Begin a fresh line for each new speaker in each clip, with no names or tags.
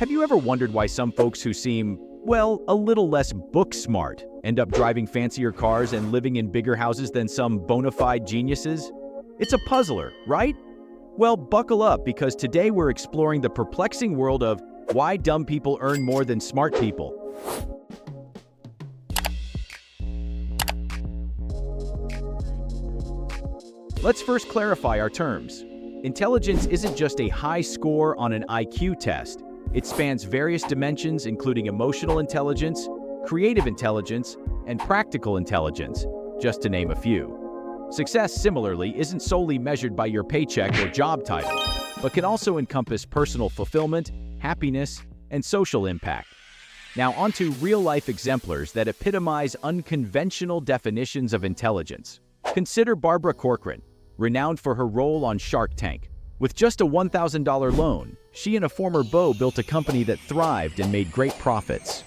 Have you ever wondered why some folks who seem, well, a little less book smart end up driving fancier cars and living in bigger houses than some bona fide geniuses? It's a puzzler, right? Well, buckle up, because today we're exploring the perplexing world of why dumb people earn more than smart people. Let's first clarify our terms. Intelligence isn't just a high score on an IQ test. It spans various dimensions, including emotional intelligence, creative intelligence, and practical intelligence, just to name a few. Success, similarly, isn't solely measured by your paycheck or job title, but can also encompass personal fulfillment, happiness, and social impact. Now onto real-life exemplars that epitomize unconventional definitions of intelligence. Consider Barbara Corcoran, renowned for her role on Shark Tank. With just a $1,000 loan, she and a former beau built a company that thrived and made great profits.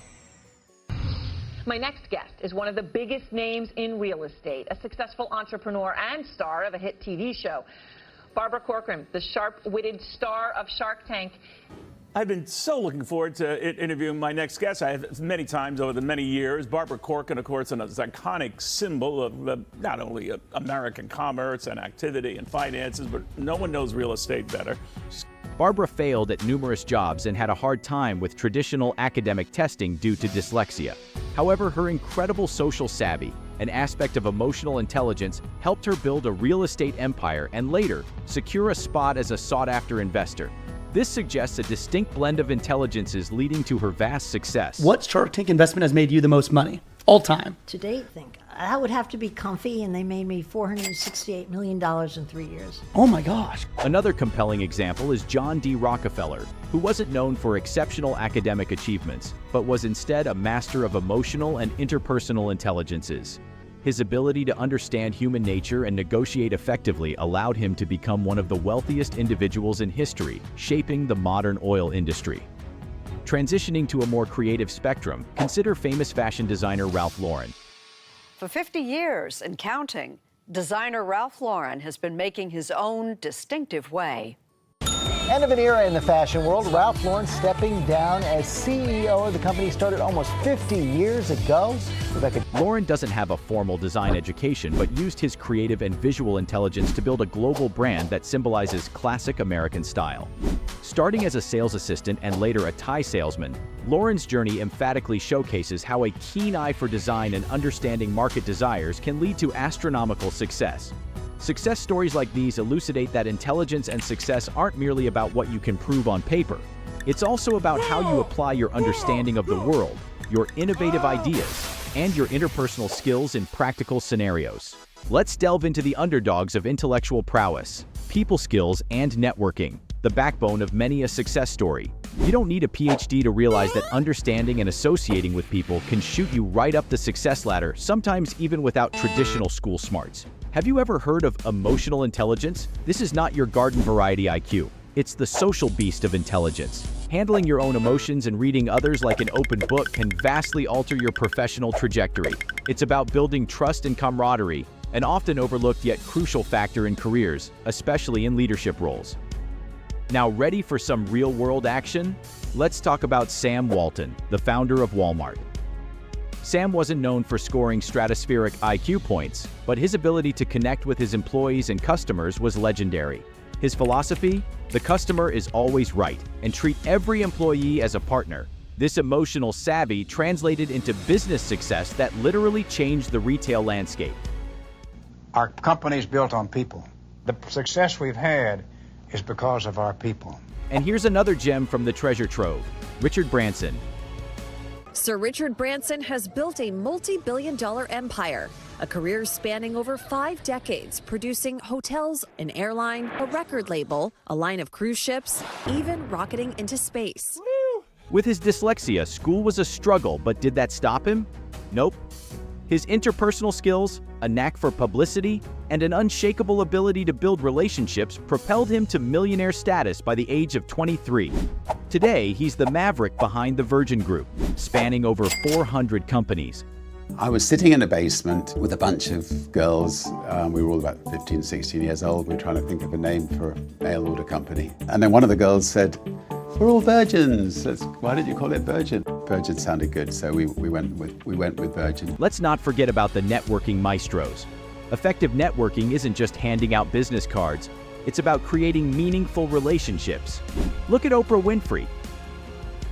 My next guest is one of the biggest names in real estate, a successful entrepreneur and star of a hit TV show. Barbara Corcoran, the sharp-witted star of Shark Tank.
I've been so looking forward to interviewing my next guest. I have many times over the many years. Barbara Corcoran, of course, an iconic symbol of not only American commerce and activity and finances, but no one knows real estate better.
Barbara failed at numerous jobs and had a hard time with traditional academic testing due to dyslexia. However, her incredible social savvy, an aspect of emotional intelligence, helped her build a real estate empire and later secure a spot as a sought-after investor. This suggests a distinct blend of intelligences leading to her vast success.
What Shark Tank investment has made you the most money all time?
To date, that would have to be Comfy, and they made me $468 million in 3 years.
Oh my gosh.
Another compelling example is John D. Rockefeller, who wasn't known for exceptional academic achievements, but was instead a master of emotional and interpersonal intelligences. His ability to understand human nature and negotiate effectively allowed him to become one of the wealthiest individuals in history, shaping the modern oil industry. Transitioning to a more creative spectrum, consider famous fashion designer Ralph Lauren.
For 50 years and counting, designer Ralph Lauren has been making his own distinctive way.
End of an era in the fashion world. Ralph Lauren stepping down as CEO of the company started almost 50 years ago.
Lauren doesn't have a formal design education, but used his creative and visual intelligence to build a global brand that symbolizes classic American style. Starting as a sales assistant and later a tie salesman, Lauren's journey emphatically showcases how a keen eye for design and understanding market desires can lead to astronomical success. Success stories like these elucidate that intelligence and success aren't merely about what you can prove on paper. It's also about how you apply your understanding of the world, your innovative ideas, and your interpersonal skills in practical scenarios. Let's delve into the underdogs of intellectual prowess, people skills, and networking, the backbone of many a success story. You don't need a PhD to realize that understanding and associating with people can shoot you right up the success ladder, sometimes even without traditional school smarts. Have you ever heard of emotional intelligence? This is not your garden variety IQ. It's the social beast of intelligence. Handling your own emotions and reading others like an open book can vastly alter your professional trajectory. It's about building trust and camaraderie, an often overlooked yet crucial factor in careers, especially in leadership roles. Now, ready for some real-world action? Let's talk about Sam Walton, the founder of Walmart. Sam wasn't known for scoring stratospheric IQ points, but his ability to connect with his employees and customers was legendary. His philosophy? The customer is always right, and treat every employee as a partner. This emotional savvy translated into business success that literally changed the retail landscape.
Our company is built on people. The success we've had is because of our people.
And here's another gem from the treasure trove, Richard Branson.
Sir Richard Branson has built a multi-billion-dollar empire, a career spanning over 5 decades, producing hotels, an airline, a record label, a line of cruise ships, even rocketing into space.
With his dyslexia, school was a struggle, but did that stop him? Nope. His interpersonal skills, a knack for publicity, and an unshakable ability to build relationships propelled him to millionaire status by the age of 23. Today, he's the maverick behind the Virgin Group, spanning over 400 companies.
I was sitting in a basement with a bunch of girls. We were all about 15, 16 years old. We were trying to think of a name for a mail order company. And then one of the girls said, We're all virgins. Why did you call it Virgin? Virgin sounded good, so we went with Virgin.
Let's not forget about the networking maestros. Effective networking isn't just handing out business cards. It's about creating meaningful relationships. Look at Oprah Winfrey.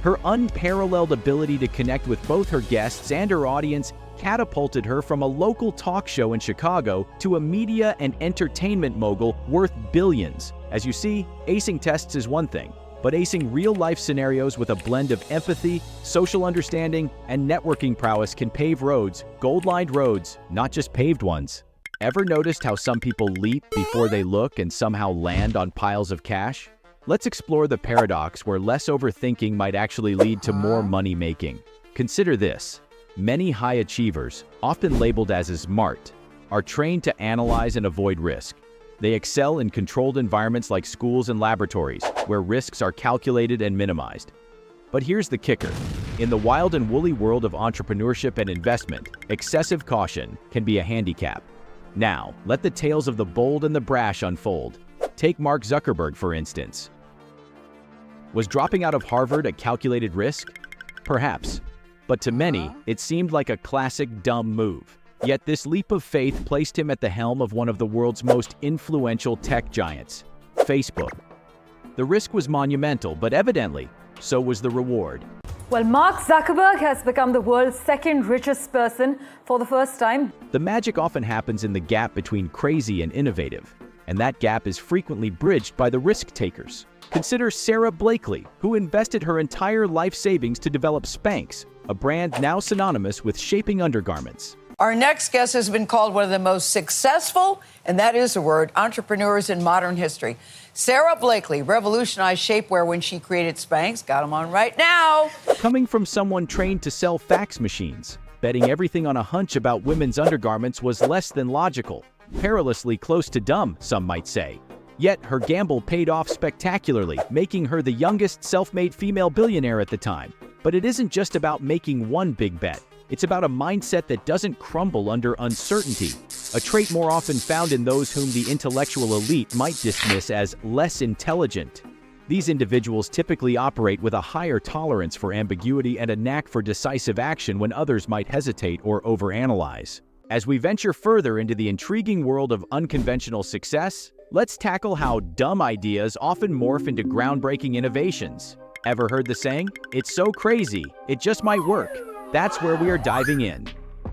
Her unparalleled ability to connect with both her guests and her audience catapulted her from a local talk show in Chicago to a media and entertainment mogul worth billions. As you see, acing tests is one thing, but acing real-life scenarios with a blend of empathy, social understanding, and networking prowess can pave roads, gold-lined roads, not just paved ones. Ever noticed how some people leap before they look and somehow land on piles of cash? Let's explore the paradox where less overthinking might actually lead to more money making. Consider this. Many high achievers, often labeled as smart, are trained to analyze and avoid risk. They excel in controlled environments like schools and laboratories, where risks are calculated and minimized. But here's the kicker. In the wild and woolly world of entrepreneurship and investment, excessive caution can be a handicap. Now, let the tales of the bold and the brash unfold. Take Mark Zuckerberg, for instance. Was dropping out of Harvard a calculated risk? Perhaps. But to many, it seemed like a classic dumb move. Yet this leap of faith placed him at the helm of one of the world's most influential tech giants, Facebook. The risk was monumental, but evidently, so was the reward.
Well, Mark Zuckerberg has become the world's second richest person for the first time.
The magic often happens in the gap between crazy and innovative, and that gap is frequently bridged by the risk takers. Consider Sarah Blakely, who invested her entire life savings to develop Spanx, a brand now synonymous with shaping undergarments.
Our next guest has been called one of the most successful, and that is the word, entrepreneurs in modern history. Sarah Blakely revolutionized shapewear when she created Spanx. Got them on right now.
Coming from someone trained to sell fax machines, betting everything on a hunch about women's undergarments was less than logical, perilously close to dumb, some might say. Yet her gamble paid off spectacularly, making her the youngest self-made female billionaire at the time. But it isn't just about making one big bet. It's about a mindset that doesn't crumble under uncertainty, a trait more often found in those whom the intellectual elite might dismiss as less intelligent. These individuals typically operate with a higher tolerance for ambiguity and a knack for decisive action when others might hesitate or overanalyze. As we venture further into the intriguing world of unconventional success, let's tackle how dumb ideas often morph into groundbreaking innovations. Ever heard the saying, "It's so crazy, it just might work"? That's where we are diving in.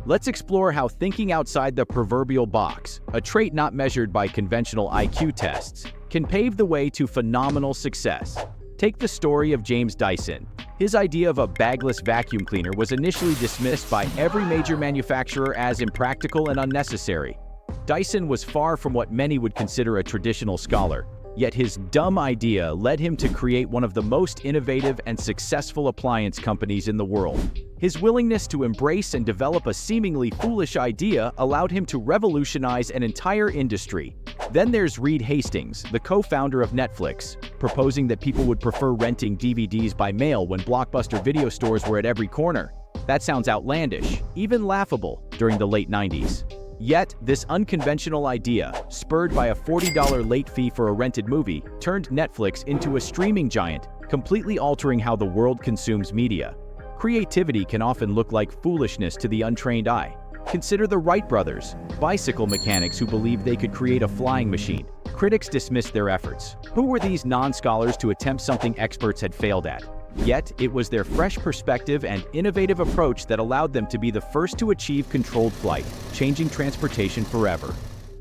Let's explore how thinking outside the proverbial box, a trait not measured by conventional IQ tests, can pave the way to phenomenal success. Take the story of James Dyson. His idea of a bagless vacuum cleaner was initially dismissed by every major manufacturer as impractical and unnecessary. Dyson was far from what many would consider a traditional scholar. Yet his dumb idea led him to create one of the most innovative and successful appliance companies in the world. His willingness to embrace and develop a seemingly foolish idea allowed him to revolutionize an entire industry. Then there's Reed Hastings, the co-founder of Netflix, proposing that people would prefer renting DVDs by mail when Blockbuster video stores were at every corner. That sounds outlandish, even laughable, during the late 90s. Yet, this unconventional idea, spurred by a $40 late fee for a rented movie, turned Netflix into a streaming giant, completely altering how the world consumes media. Creativity can often look like foolishness to the untrained eye. Consider the Wright brothers, bicycle mechanics who believed they could create a flying machine. Critics dismissed their efforts. Who were these non-scholars to attempt something experts had failed at? Yet, it was their fresh perspective and innovative approach that allowed them to be the first to achieve controlled flight, changing transportation forever.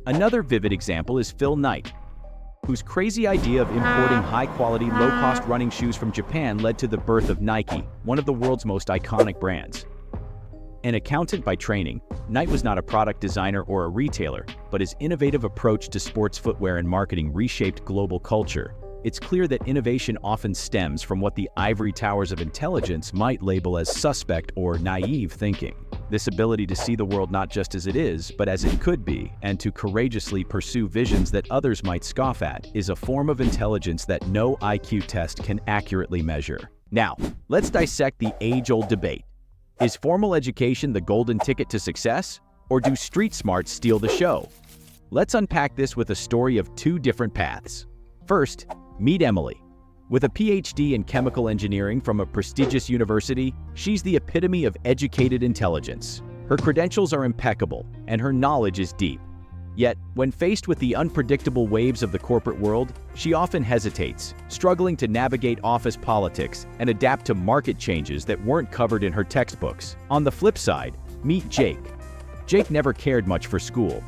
Another vivid example is Phil Knight, whose crazy idea of importing high-quality, low-cost running shoes from Japan led to the birth of Nike, one of the world's most iconic brands. An accountant by training, Knight was not a product designer or a retailer, but his innovative approach to sports footwear and marketing reshaped global culture. It's clear that innovation often stems from what the ivory towers of intelligence might label as suspect or naive thinking. This ability to see the world not just as it is, but as it could be, and to courageously pursue visions that others might scoff at, is a form of intelligence that no IQ test can accurately measure. Now, let's dissect the age-old debate. Is formal education the golden ticket to success, or do street smarts steal the show? Let's unpack this with a story of two different paths. First, meet Emily. With a PhD in chemical engineering from a prestigious university, she's the epitome of educated intelligence. Her credentials are impeccable, and her knowledge is deep. Yet, when faced with the unpredictable waves of the corporate world, she often hesitates, struggling to navigate office politics and adapt to market changes that weren't covered in her textbooks. On the flip side, meet Jake. Jake never cared much for school.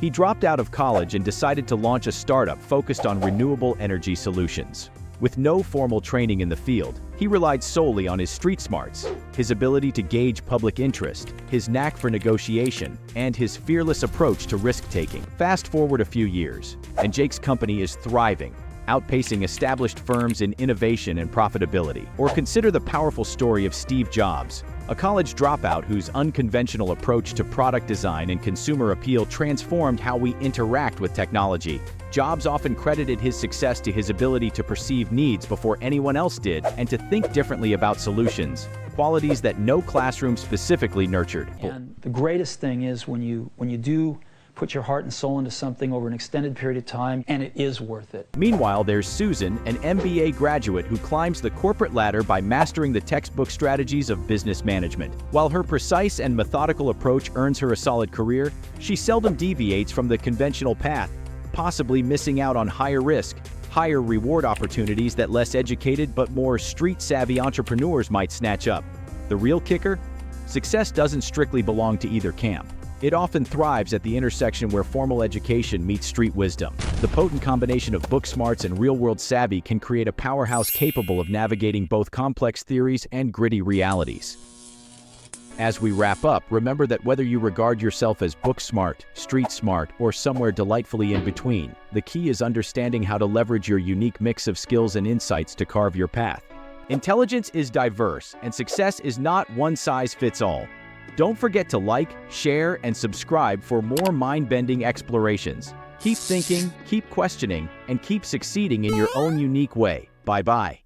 He dropped out of college and decided to launch a startup focused on renewable energy solutions. With no formal training in the field, he relied solely on his street smarts, his ability to gauge public interest, his knack for negotiation, and his fearless approach to risk-taking. Fast forward a few years, and Jake's company is thriving, outpacing established firms in innovation and profitability. Or consider the powerful story of Steve Jobs, a college dropout whose unconventional approach to product design and consumer appeal transformed how we interact with technology. Jobs often credited his success to his ability to perceive needs before anyone else did and to think differently about solutions, qualities that no classroom specifically nurtured.
And the greatest thing is when you do put your heart and soul into something over an extended period of time, and it is worth it.
Meanwhile, there's Susan, an MBA graduate who climbs the corporate ladder by mastering the textbook strategies of business management. While her precise and methodical approach earns her a solid career, she seldom deviates from the conventional path, possibly missing out on higher risk, higher reward opportunities that less educated but more street-savvy entrepreneurs might snatch up. The real kicker? Success doesn't strictly belong to either camp. It often thrives at the intersection where formal education meets street wisdom. The potent combination of book smarts and real-world savvy can create a powerhouse capable of navigating both complex theories and gritty realities. As we wrap up, remember that whether you regard yourself as book smart, street smart, or somewhere delightfully in between, the key is understanding how to leverage your unique mix of skills and insights to carve your path. Intelligence is diverse, and success is not one size fits all. Don't forget to like, share, and subscribe for more mind-bending explorations. Keep thinking, keep questioning, and keep succeeding in your own unique way. Bye-bye.